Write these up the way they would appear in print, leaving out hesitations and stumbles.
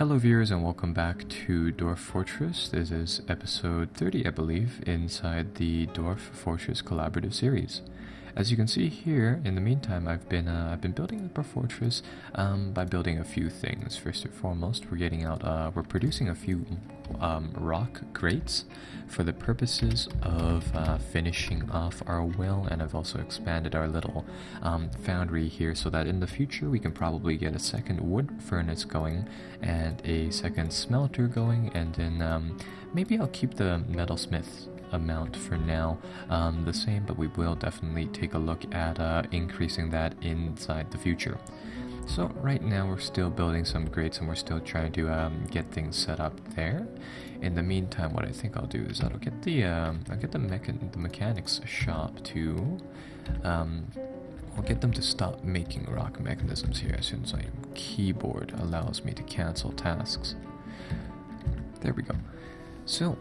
Hello viewers and welcome back to Dwarf Fortress. This is episode 30 I believe inside the Dwarf Fortress collaborative series. As you can see here, in the meantime I've been building up our fortress by building a few things. First and foremost, we're producing a few rock grates for the purposes of finishing off our well, and I've also expanded our little foundry here so that in the future we can probably get a second wood furnace going and a second smelter going, and then maybe I'll keep the metalsmith amount for now the same, but we will definitely take a look at increasing that inside the future. So right now we're still building some grates and we're still trying to get things set up there. In the meantime, what I think I'll do is I'll get the mechanics shop to I'll get them to stop making rock mechanisms here as soon as my keyboard allows me to cancel tasks. There we go. So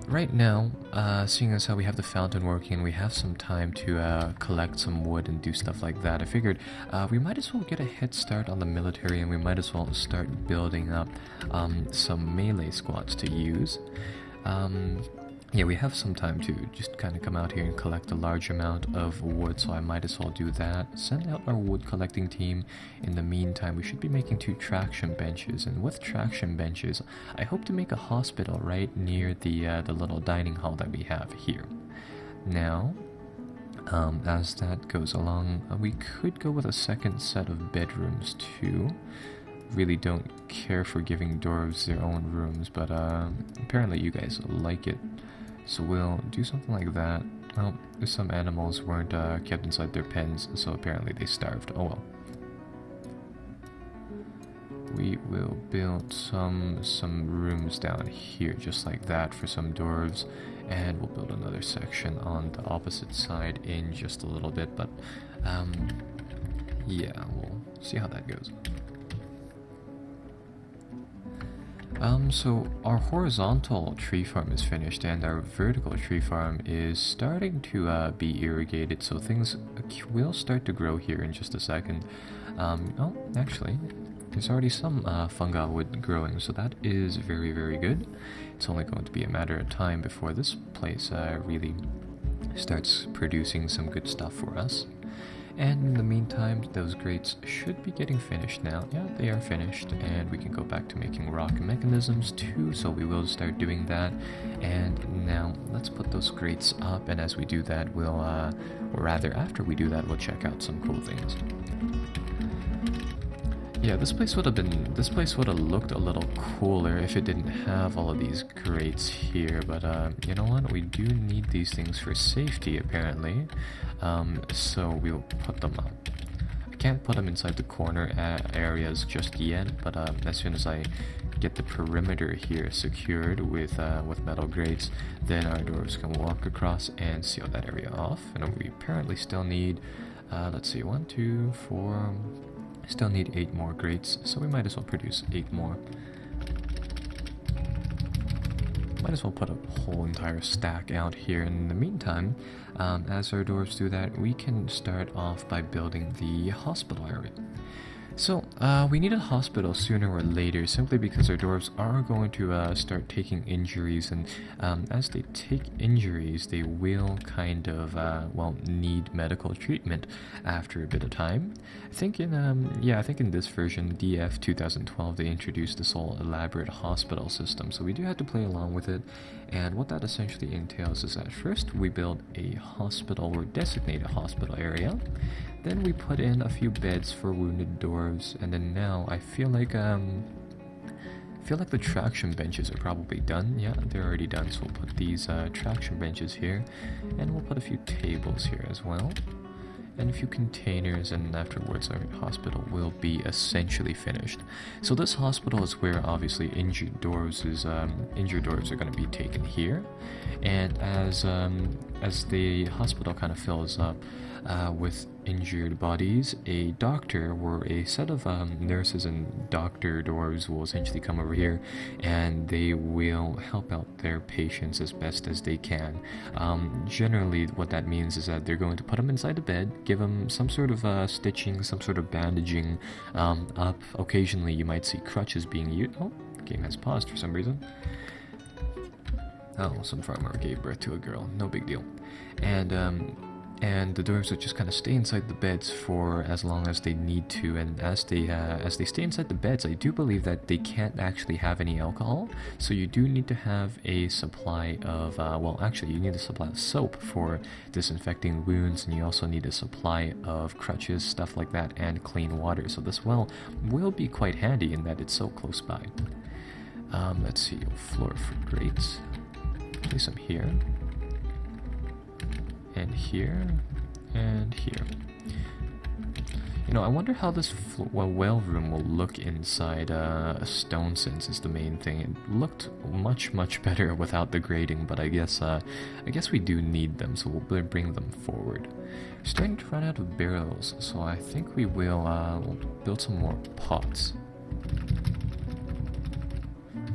right now, seeing as how we have the fountain working, we have some time to collect some wood and do stuff like that. I figured we might as well get a head start on the military, and we might as well start building up some melee squads to use. Yeah, we have some time to just kind of come out here and collect a large amount of wood, so I might as well do that. Send out our wood collecting team. In the meantime, we should be making 2 traction benches, and with traction benches, I hope to make a hospital right near the little dining hall that we have here. Now, as that goes along, we could go with a second set of bedrooms too. Really don't care for giving dwarves their own rooms, but apparently you guys like it. So we'll do something like that. Well, some animals weren't kept inside their pens, so apparently they starved. Oh well. We will build some rooms down here, just like that, for some dwarves, and we'll build another section on the opposite side in just a little bit, but yeah, we'll see how that goes. So our horizontal tree farm is finished, and our vertical tree farm is starting to be irrigated, so things will start to grow here in just a second. Oh, actually, there's already some fungi wood growing, so that is very, very good. It's only going to be a matter of time before this place really starts producing some good stuff for us. And in the meantime, those grates should be getting finished now. Yeah, they are finished, and we can go back to making rock mechanisms too, so we will start doing that. And now, let's put those grates up, and as we do that, or rather, after we do that, we'll check out some cool things. Yeah, this place would have looked a little cooler if it didn't have all of these grates here, but you know what, we do need these things for safety apparently, so we'll put them up. I can't put them inside the corner areas just yet, but as soon as I get the perimeter here secured with metal grates, then our dwarves can walk across and seal that area off. And we apparently still need, let's see, 1, 2, 4... Still need 8 more grates, so we might as well produce 8 more. Might as well put a whole entire stack out here. In the meantime, as our dwarves do that, we can start off by building the hospital area. So, we need a hospital sooner or later, simply because our dwarves are going to start taking injuries, and as they take injuries, they will kind of, need medical treatment after a bit of time. I think in this version, DF 2012, they introduced this whole elaborate hospital system, so we do have to play along with it, and what that essentially entails is that first we build a hospital, or designate a hospital area. Then we put in a few beds for wounded dwarves, and then now I feel like the traction benches are probably done. Yeah, they're already done, so we'll put these traction benches here, and we'll put a few tables here as well, and a few containers, and afterwards our hospital will be essentially finished. So this hospital is where obviously injured dwarves are going to be taken here, and as the hospital kind of fills up, with injured bodies, a doctor or a set of nurses and doctor dwarves will essentially come over here, and they will help out their patients as best as they can. Generally, what that means is that they're going to put them inside the bed, give them some sort of stitching, some sort of bandaging up. Occasionally, you might see crutches being used. Oh, the game has paused for some reason. Oh, some farmer gave birth to a girl. No big deal. And the dwarves would just kind of stay inside the beds for as long as they need to. And as they stay inside the beds, I do believe that they can't actually have any alcohol. So you do need to have a supply of well, actually, you need a supply of soap for disinfecting wounds, and you also need a supply of crutches, stuff like that, and clean water. So this well will be quite handy in that it's so close by. Let's see, floor for grates. Place them here. And here, and here. You know, I wonder how this well room will look inside a stone, since is the main thing. It looked much better without the grading, but I guess we do need them, so we'll bring them forward. We're starting to run out of barrels, so I think we will we'll build some more pots.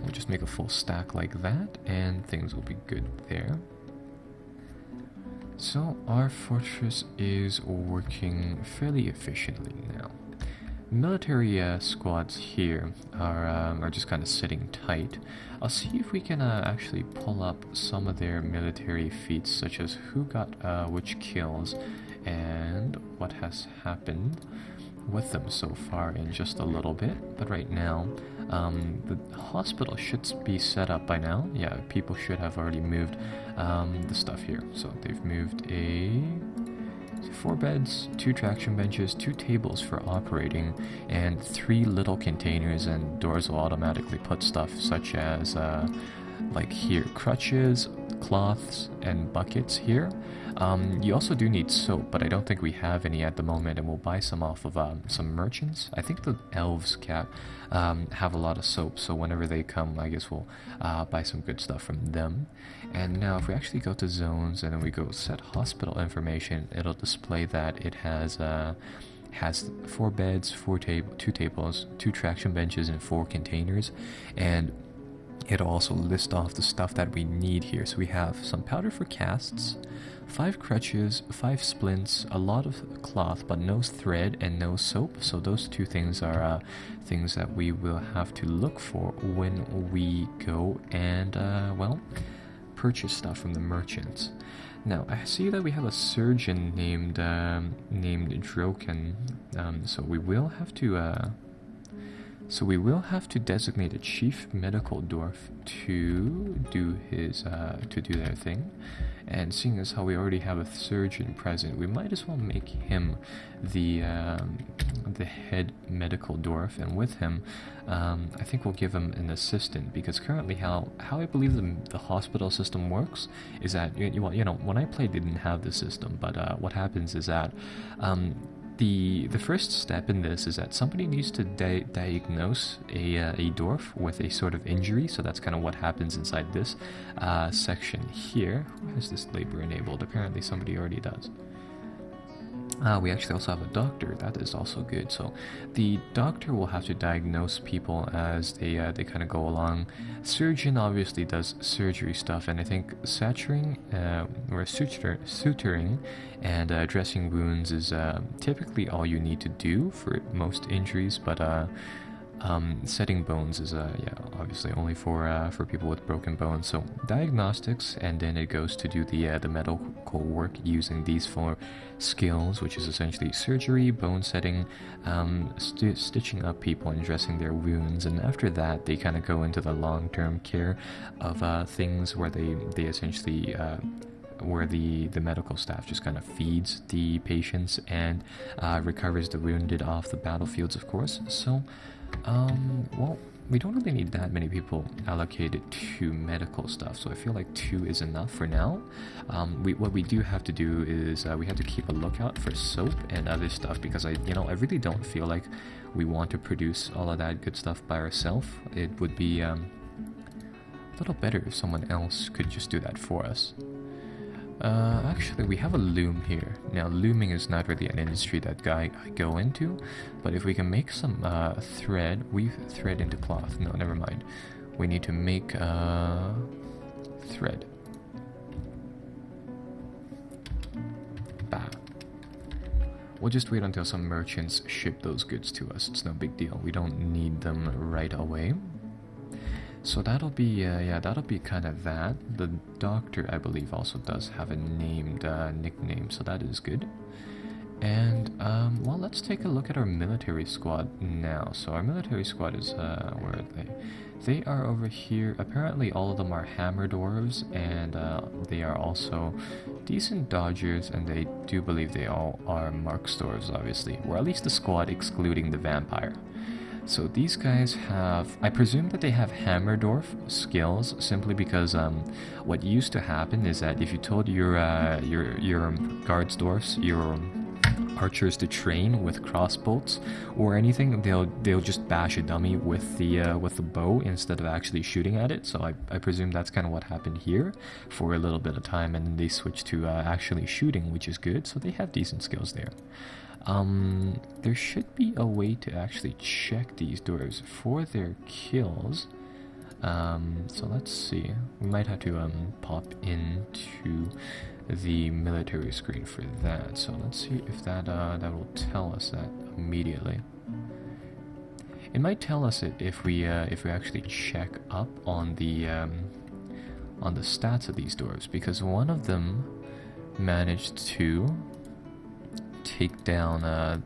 We'll just make a full stack like that, and things will be good there. So our fortress is working fairly efficiently now. Military squads here are just kind of sitting tight. I'll see if we can actually pull up some of their military feats, such as who got which kills and what has happened with them so far in just a little bit. But right now, the hospital should be set up by now. Yeah, people should have already moved the stuff here. So they've moved 4 beds, 2 traction benches, 2 tables for operating, and 3 little containers, and doors will automatically put stuff such as like here, crutches, cloths, and buckets here. You also do need soap, but I don't think we have any at the moment, and we'll buy some off of some merchants. I think the elves have a lot of soap, so whenever they come, I guess we'll buy some good stuff from them. And now if we actually go to zones and then we go set hospital information, it'll display that it has 4 beds, 2 tables, 2 traction benches, and 4 containers. And it'll also list off the stuff that we need here. So we have some powder for casts, 5 crutches, 5 splints, a lot of cloth but no thread and no soap. So those 2 things are things that we will have to look for when we go and well, purchase stuff from the merchants. Now I see that we have a surgeon named Droken, so we will have to designate a chief medical dwarf to do their thing. And seeing as how we already have a surgeon present, we might as well make him the head medical dwarf, and with him, I think we'll give him an assistant, because currently how I believe the hospital system works is that, you know, when I played they didn't have the system, but what happens is that the first step in this is that somebody needs to diagnose a dwarf with a sort of injury. So that's kind of what happens inside this section here. Who has this labor enabled? Apparently somebody already does. We actually also have a doctor. That is also good. So the doctor will have to diagnose people as they kind of go along. Surgeon obviously does surgery stuff, and I think suturing and dressing wounds is typically all you need to do for most injuries. But setting bones is obviously only for people with broken bones. So diagnostics, and then it goes to do the medical work using these 4 skills, which is essentially surgery, bone setting, stitching up people and dressing their wounds. And after that, they kind of go into the long-term care of things where they essentially where the medical staff just kind of feeds the patients and recovers the wounded off the battlefields, of course. So well, we don't really need that many people allocated to medical stuff, so I feel like 2 is enough for now. What we do have to do is we have to keep a lookout for soap and other stuff, because I really don't feel like we want to produce all of that good stuff by ourselves. It would be a little better if someone else could just do that for us. Actually, we have a loom here. Now, looming is not really an industry that I go into, but if we can make some thread, weave thread into cloth. No, never mind. We need to make thread. Bah. We'll just wait until some merchants ship those goods to us. It's no big deal. We don't need them right away. So that'll be, yeah, that'll be kind of that. The doctor, I believe, also does have a named nickname, so that is good. And, well, let's take a look at our military squad now. So our military squad is, where are they? They are over here. Apparently all of them are hammer dwarves, and they are also decent dodgers, and they do believe they all are marks dwarves, obviously. Or at least the squad excluding the vampire. So these guys have, I presume that they have hammer dwarf skills, simply because what used to happen is that if you told your guards dwarfs, your archers to train with crossbows or anything, they'll just bash a dummy with the bow instead of actually shooting at it. So I presume that's kind of what happened here for a little bit of time, and then they switched to actually shooting, which is good. So they have decent skills there. There should be a way to actually check these dwarves for their kills. So let's see. We might have to pop into the military screen for that. So let's see if that will tell us that immediately. It might tell us it if we actually check up on the stats of these dwarves, because one of them managed to take down the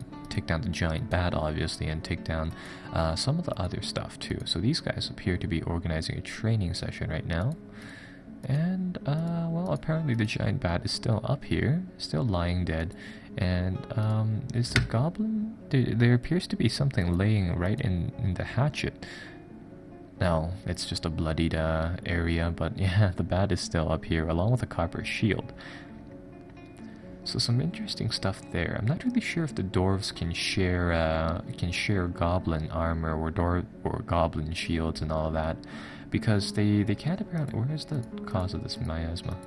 giant bat, obviously, and take down some of the other stuff too. So these guys appear to be organizing a training session right now. And, well, apparently the giant bat is still up here, still lying dead. And, is the goblin... There appears to be something laying right in the hatchet. Now, it's just a bloodied area, but yeah, the bat is still up here, along with a copper shield. So some interesting stuff there. I'm not really sure if the dwarves can share goblin armor or goblin shields and all of that, because they can't apparently. Where is the cause of this miasma?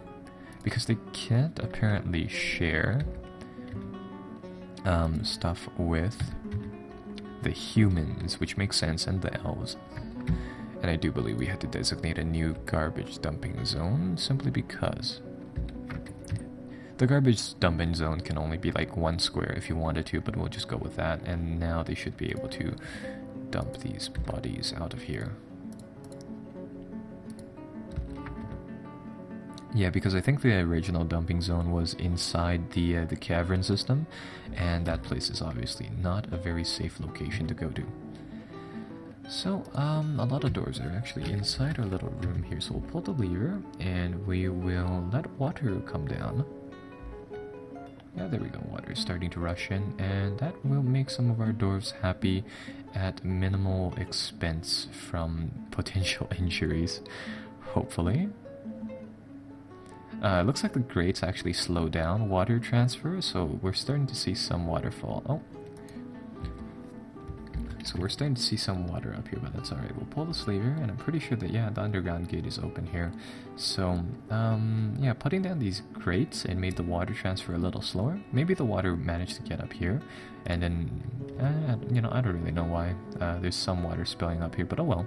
Because they can't apparently share stuff with the humans, which makes sense, and the elves. And I do believe we had to designate a new garbage dumping zone simply because the garbage dumping zone can only be like 1 square if you wanted to, but we'll just go with that. And now they should be able to dump these bodies out of here. Yeah, because I think the original dumping zone was inside the cavern system, and that place is obviously not a very safe location to go to. So, a lot of doors are actually inside our little room here, so we'll pull the lever, and we will let water come down. Yeah, there we go, water is starting to rush in, and that will make some of our dwarves happy at minimal expense from potential injuries, hopefully. It looks like the grates actually slow down water transfer, so we're starting to see some waterfall. Oh. So we're starting to see some water up here, but that's alright. We'll pull this lever, and I'm pretty sure that, yeah, the underground gate is open here. So, yeah, putting down these grates, it made the water transfer a little slower. Maybe the water managed to get up here, and then, you know, I don't really know why. There's some water spilling up here, but oh well.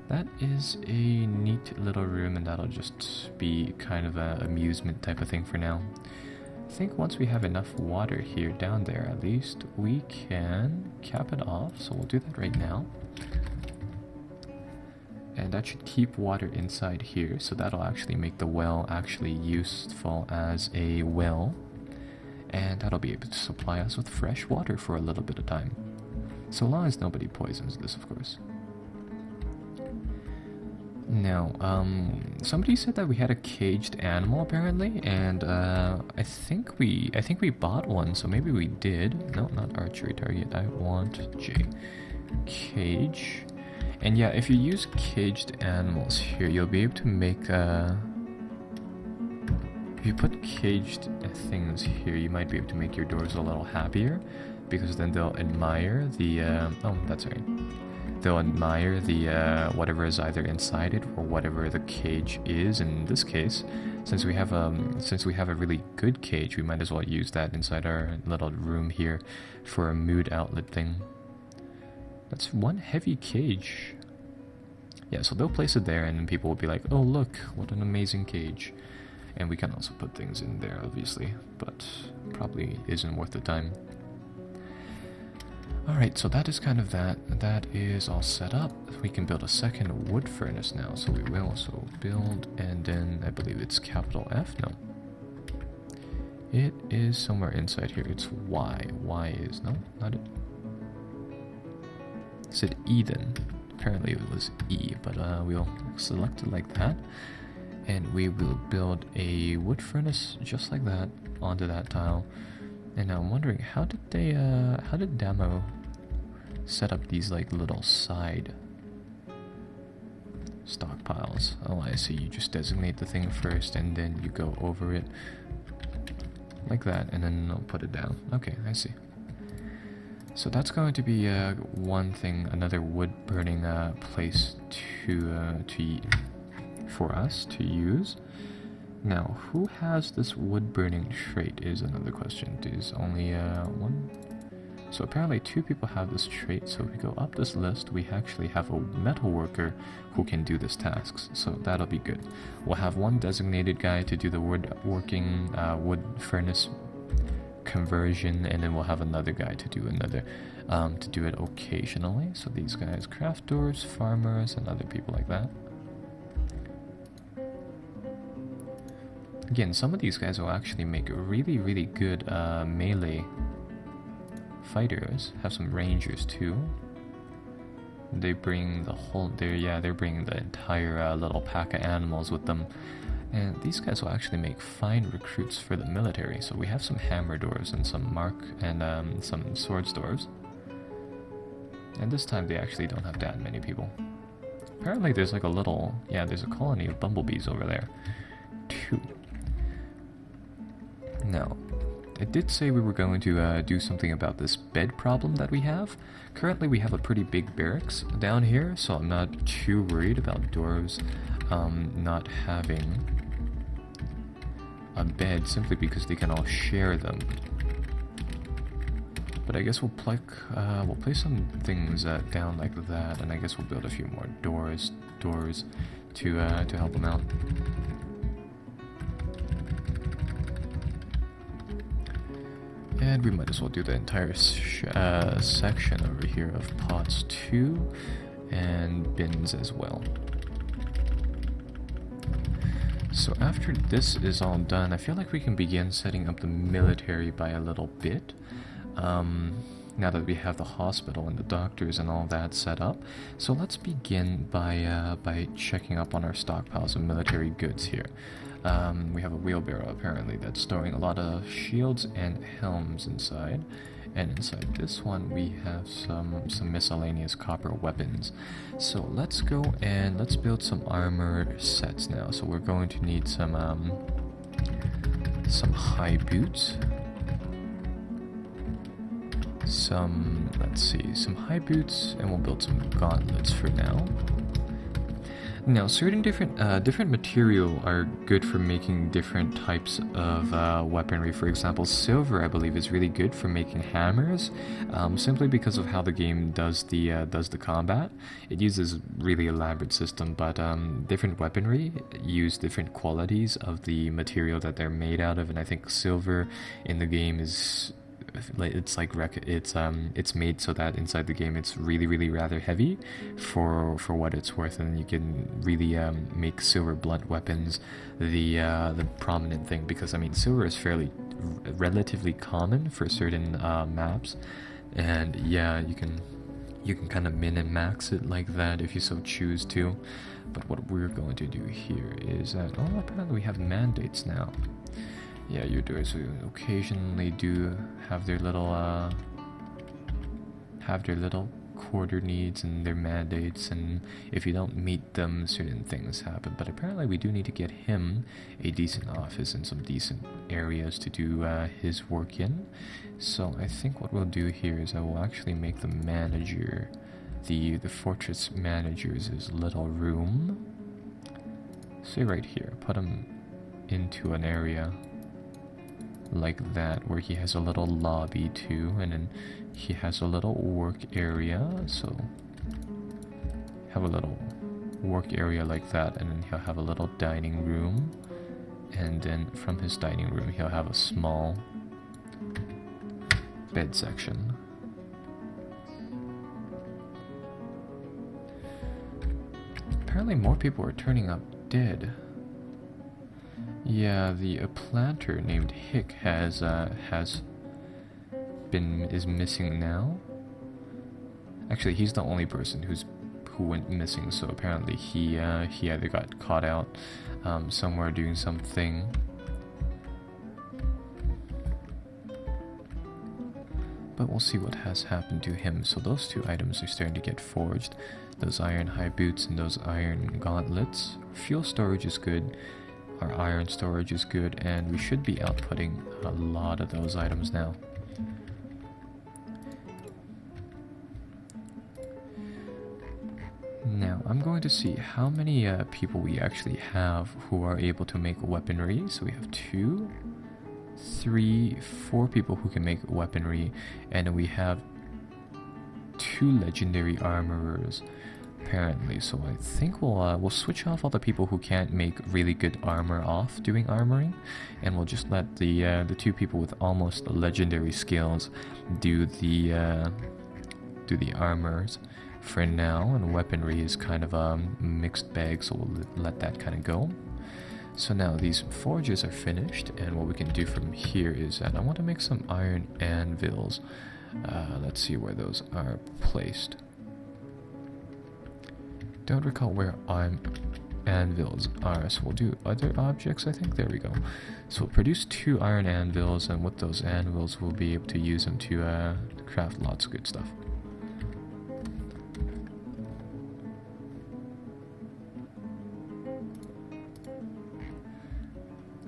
That is a neat little room, and that'll just be kind of an amusement type of thing for now. I think once we have enough water here, down there at least, we can cap it off, so we'll do that right now. And that should keep water inside here, so that'll actually make the well actually useful as a well. And that'll be able to supply us with fresh water for a little bit of time. So long as nobody poisons this, of course. Now, somebody said that we had a caged animal apparently, and I think we bought one, so maybe we did. No, not archery target. I want J. Cage. And yeah, if you use caged animals here, you'll be able to make if you put caged things here, you might be able to make your doors a little happier, because then they'll admire the oh, that's right. they'll admire the whatever is either inside it or whatever the cage is. In this case, since we have a really good cage, we might as well use that inside our little room here for a mood outlet thing. That's one heavy cage. Yeah, so they'll place it there, and then people will be like, "Oh, look, what an amazing cage!" And we can also put things in there, obviously, but probably isn't worth the time. Alright, so that is kind of that. That is all set up. We can build a second wood furnace now, so we will. So build, and then I believe it's capital F? No. It is somewhere inside here. It's Y. Y is, no, not it. It said E then. Apparently it was E, but we'll select it like that. And we will build a wood furnace just like that onto that tile. And now I'm wondering, how did Damo set up these like little side stockpiles? Oh, I see. You just designate the thing first, and then you go over it like that, and then I'll put it down. Okay, I see. So that's going to be one thing, another wood burning place for us to use. Now, who has this wood burning trait is another question. There's only one. So apparently 2 people have this trait. So if we go up this list, we actually have a metal worker who can do this tasks. So that'll be good. We'll have one designated guy to do the woodworking wood furnace conversion, and then we'll have another guy to do to do it occasionally. So these guys, crafters, farmers, and other people like that. Again, some of these guys will actually make really, really good melee fighters. Have some rangers too. They bring the whole, they're bringing the entire little pack of animals with them. And these guys will actually make fine recruits for the military. So we have some hammer dwarves and some some swords dwarves. And this time they actually don't have that many people. Apparently there's like a little, there's a colony of bumblebees over there. 2. Now, I did say we were going to do something about this bed problem that we have. Currently we have a pretty big barracks down here, so I'm not too worried about dwarves not having a bed simply because they can all share them. But I guess we'll place some things down like that, and I guess we'll build a few more doors to help them out. And we might as well do the entire section over here of pots too, and bins as well. So after this is all done, I feel like we can begin setting up the military by a little bit. Now that we have the hospital and the doctors and all that set up. So let's begin by checking up on our stockpiles of military goods here. We have a wheelbarrow apparently that's storing a lot of shields and helms inside. And inside this one we have some miscellaneous copper weapons. So let's go and let's build some armor sets now. So we're going to need some high boots. Some high boots, and we'll build some gauntlets for now. Now, certain different material are good for making different types of weaponry. For example, silver, I believe, is really good for making hammers, simply because of how the game does the combat. It uses really elaborate system, but different weaponry use different qualities of the material that they're made out of, and I think silver in the game is it's made so that inside the game it's really rather heavy for what it's worth, and you can really make silver blunt weapons the prominent thing, because I mean silver is relatively common for certain maps, and yeah, you can kind of min and max it like that if you so choose to. But what we're going to do here is that apparently we have mandates now. Yeah, your doors occasionally do have their little quarter needs and their mandates, and if you don't meet them, certain things happen. But apparently we do need to get him a decent office and some decent areas to do his work in. So I think what we'll do here is I will actually make the manager the fortress manager's little room. Say right here, put him into an area like that where he has a little lobby too, and then he has a little work area. So have a little work area like that, and then he'll have a little dining room, and then from his dining room he'll have a small bed section. Apparently more people are turning up dead. Yeah, a planter named Hick is missing now. Actually, he's the only person who went missing. So apparently he either got caught out somewhere doing something. But we'll see what has happened to him. So those two items are starting to get forged. Those iron high boots and those iron gauntlets. Fuel storage is good. Our iron storage is good, and we should be outputting a lot of those items now. Now, I'm going to see how many people we actually have who are able to make weaponry. So we have 2, 3, 4 people who can make weaponry, and we have 2 legendary armorers. Apparently, so I think we'll switch off all the people who can't make really good armor off doing armoring, and we'll just let the 2 people with almost legendary skills do the armors for now. And weaponry is kind of a mixed bag, so we'll let that kind of go. So now these forges are finished, and what we can do from here is that I want to make some iron anvils. Let's see where those are placed. Don't recall where anvils are, so we'll do other objects, I think. There we go. So we'll produce 2 iron anvils, and with those anvils we'll be able to use them to craft lots of good stuff.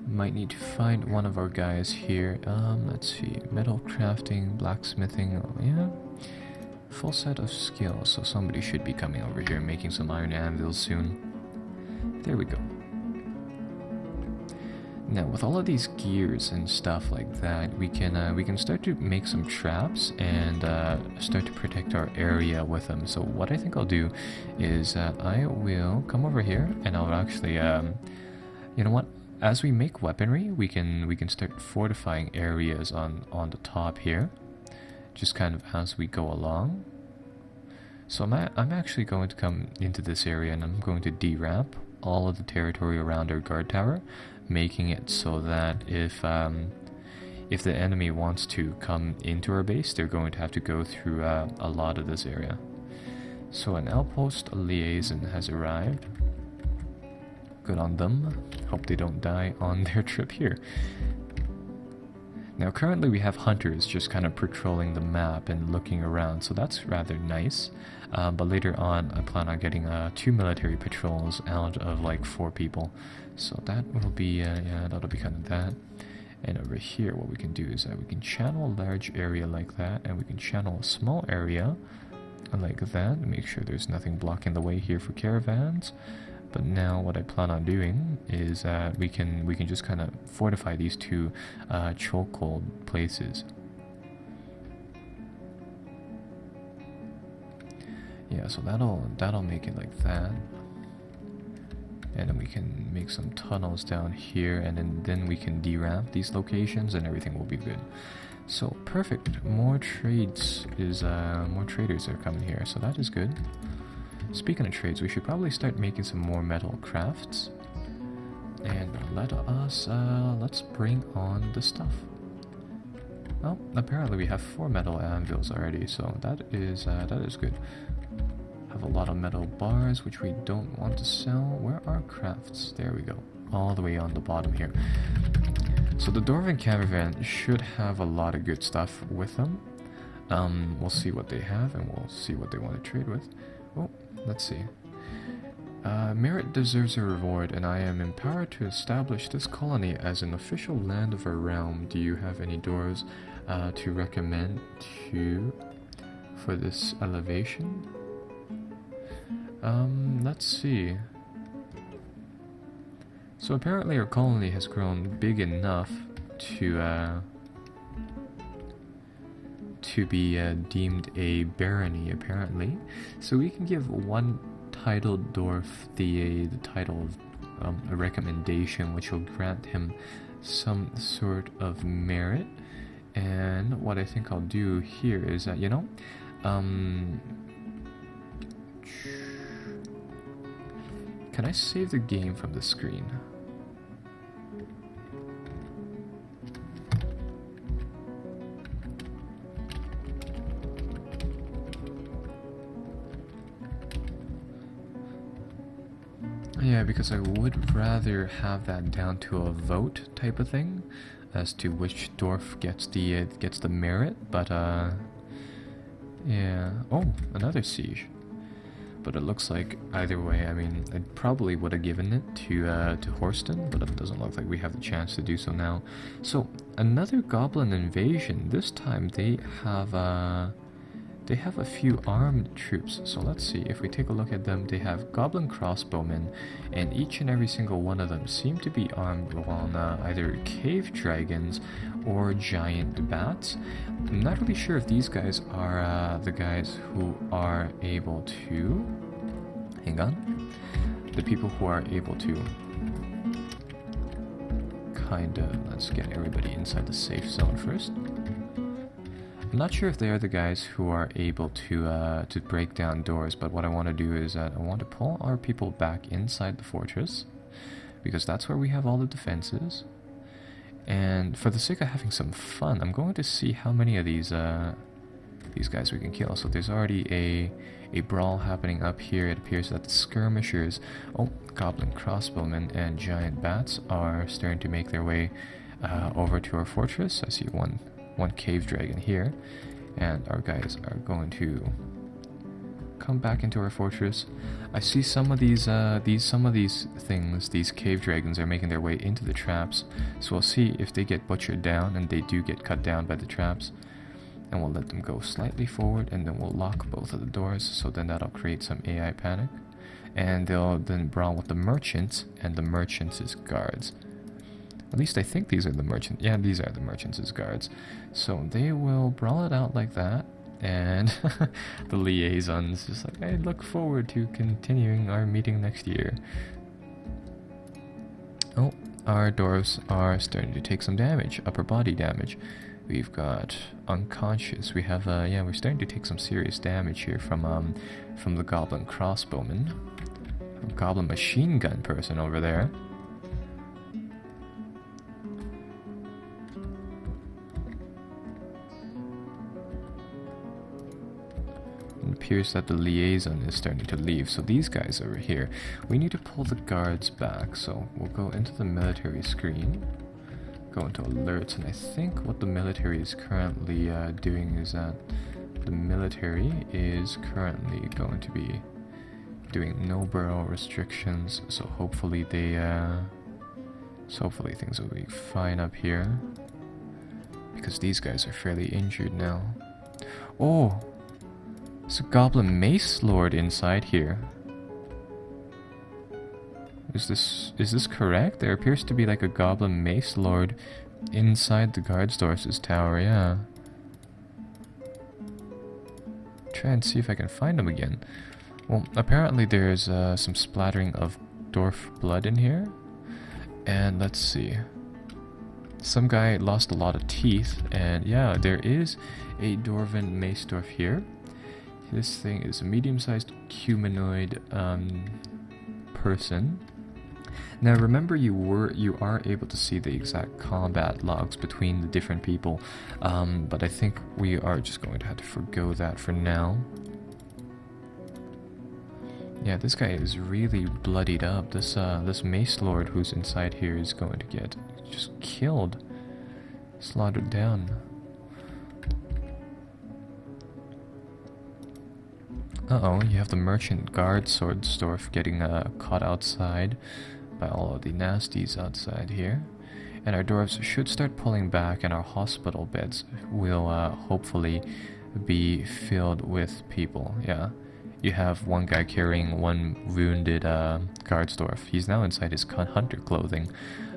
Might need to find one of our guys here. Let's see, metal crafting, blacksmithing, yeah. Full set of skills, so somebody should be coming over here making some iron anvils soon. There we go. Now with all of these gears and stuff like that, we can start to make some traps and start to protect our area with them. So what I think I'll do is I will come over here, and I'll actually you know what, as we make weaponry, we can start fortifying areas on the top here, just kind of as we go along. So I'm actually going to come into this area, and I'm going to de-ramp all of the territory around our guard tower, making it so that if the enemy wants to come into our base, they're going to have to go through a lot of this area. So an outpost liaison has arrived. Good on them. Hope they don't die on their trip here. Now currently we have hunters just kind of patrolling the map and looking around, so that's rather nice. But later on I plan on getting 2 military patrols out of like 4 people. So that will be, yeah, that'll be kind of that. And over here what we can do is that we can channel a large area like that, and we can channel a small area like that, and make sure there's nothing blocking the way here for caravans. But now what I plan on doing is we can just kind of fortify these 2 chokehold places. Yeah, so that'll make it like that. And then we can make some tunnels down here, and then we can de-ramp these locations, and everything will be good. So perfect. More traders are coming here, so that is good. Speaking of trades, we should probably start making some more metal crafts. And let's bring on the stuff. Well, apparently we have 4 metal anvils already, so that is good. Have a lot of metal bars, which we don't want to sell. Where are crafts? There we go. All the way on the bottom here. So the Dwarven caravan should have a lot of good stuff with them. We'll see what they have, and we'll see what they want to trade with. Oh, let's see. Merit deserves a reward, and I am empowered to establish this colony as an official land of our realm. Do you have any doors to recommend for this elevation? Let's see. So apparently our colony has grown big enough to be deemed a barony, apparently. So we can give one titled dwarf the title of a recommendation, which will grant him some sort of merit. And what I think I'll do here is that, can I save the game from the screen? Yeah, because I would rather have that down to a vote type of thing as to which dwarf gets the merit, but yeah. Oh, another siege. But it looks like either way, I mean, I probably would have given it to Horston, but it doesn't look like we have the chance to do so now. So another goblin invasion. This time they have a few armed troops. So let's see, if we take a look at them, they have goblin crossbowmen, and each and every single one of them seem to be armed on either cave dragons or giant bats. I'm not really sure if these guys are the guys who are able to... Hang on. The people who are able to let's get everybody inside the safe zone first. I'm not sure if they are the guys who are able to break down doors, but what I want to do is that I want to pull our people back inside the fortress, because that's where we have all the defenses. And for the sake of having some fun, I'm going to see how many of these guys we can kill. So there's already a brawl happening up here. It appears that the skirmishers, goblin crossbowmen and giant bats are starting to make their way over to our fortress. I see one cave dragon here, and our guys are going to come back into our fortress. I see some of these things, these cave dragons, are making their way into the traps, so we'll see if they get butchered down, and they do get cut down by the traps, and we'll let them go slightly forward, and then we'll lock both of the doors, so then that'll create some AI panic, and they'll then brawl with the merchants, and the merchants' guards. At least I think these are the merchants. Yeah, these are the merchants' guards. So they will brawl it out like that, and the liaison's just like, I look forward to continuing our meeting next year. Oh, our dwarves are starting to take some damage, upper body damage. We've got unconscious. We have we're starting to take some serious damage here from the goblin crossbowman, goblin machine gun person over there. It appears that the liaison is starting to leave, so these guys over here, we need to pull the guards back. So we'll go into the military screen, go into alerts, and I think what the military is currently doing is that the military is currently going to be doing no borough restrictions, so hopefully hopefully things will be fine up here, because these guys are fairly injured now. Oh! There's a goblin mace lord inside here. Is this correct? There appears to be like a goblin mace lord inside the guards' doors' tower, yeah. Try and see if I can find him again. Well, apparently there's some splattering of dwarf blood in here. And let's see. Some guy lost a lot of teeth, and yeah, there is a dwarven mace dwarf here. This thing is a medium-sized humanoid person. Now remember, you are able to see the exact combat logs between the different people, but I think we are just going to have to forgo that for now. Yeah, this guy is really bloodied up. This mace lord who's inside here is going to get just killed, slaughtered down. Uh-oh, you have the merchant guard Swordsdorf getting caught outside by all of the nasties outside here. And our dwarves should start pulling back, and our hospital beds will hopefully be filled with people. Yeah, you have one guy carrying one wounded guard's dwarf. He's now inside his hunter clothing.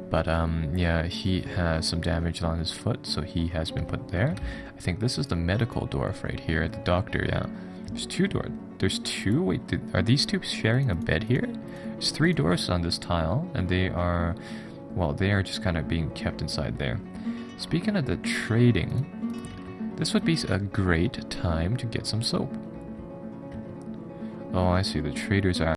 But yeah, he has some damage on his foot, so he has been put there. I think this is the medical dwarf right here, the doctor, yeah. There's two dwarf. There's two? Wait, are these two sharing a bed here? There's three dwarfs on this tile, and they are, well, they are just kind of being kept inside there. Speaking of the trading, this would be a great time to get some soap. Oh, I see, the traders are